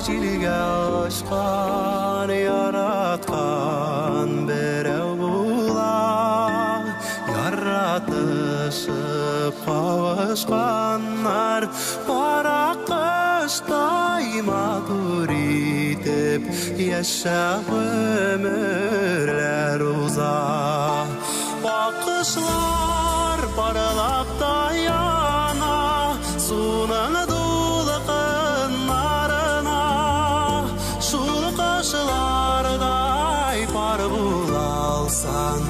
жилге ашқан яратқан біреу бұлар яратышып қауышқандар бірақ қыштай матур етіп яшап өмірлер ұзақ бақышлар паралап таяна суның дулықынарына шул қашылардай пар бола алсаң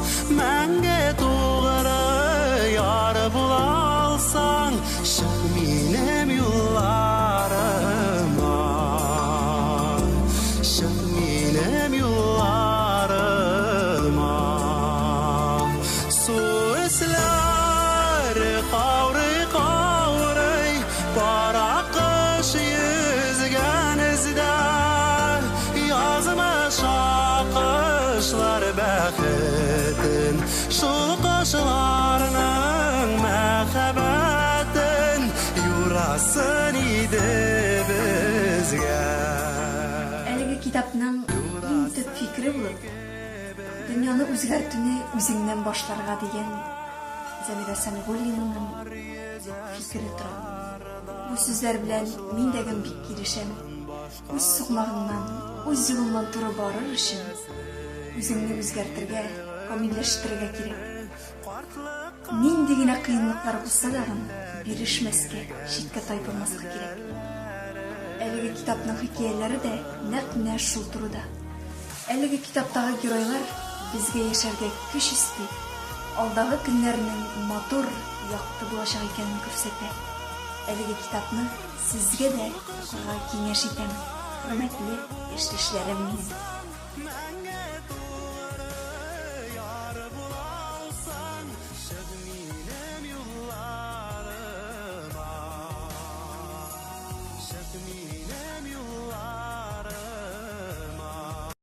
мәңге туғыры яр бола алсаң шық менің юлларыма шық менің юлларыма сөзлер қаурый бірақ қыш yüzген ізде yazmış ақышлар бәхетін шул қашыларының мәхәббәтін юрасын иде бізге. Әлеге китапның иң төп фикре булып, дөньяны үзгәртүне үзеңнән башларга дигән Зәмирә Сәмигуллинаның фикере тора. Бу сүзләр белән мин дә бик килешәм. Үз сугмагыңнан, үз юлыңнан туры барыр өчен үзеңне үзгәртергә, камилләштерергә кирәк. Нинди генә кыенлыклар булса да бирешмәскә, читкә тайпылмаска кирәк. Әлеге китапның хикәяләре дә нәкъ шул турыда. Әлеге китаптагы геройлар безгә яшәргә көч исти, алдагы көннәрнең матур, якты булачак икәнен күрсәтә. Әлеге китапны сезгә дә укырга киңәш итәм. Хөрмәтле яшьтәшләрем минем.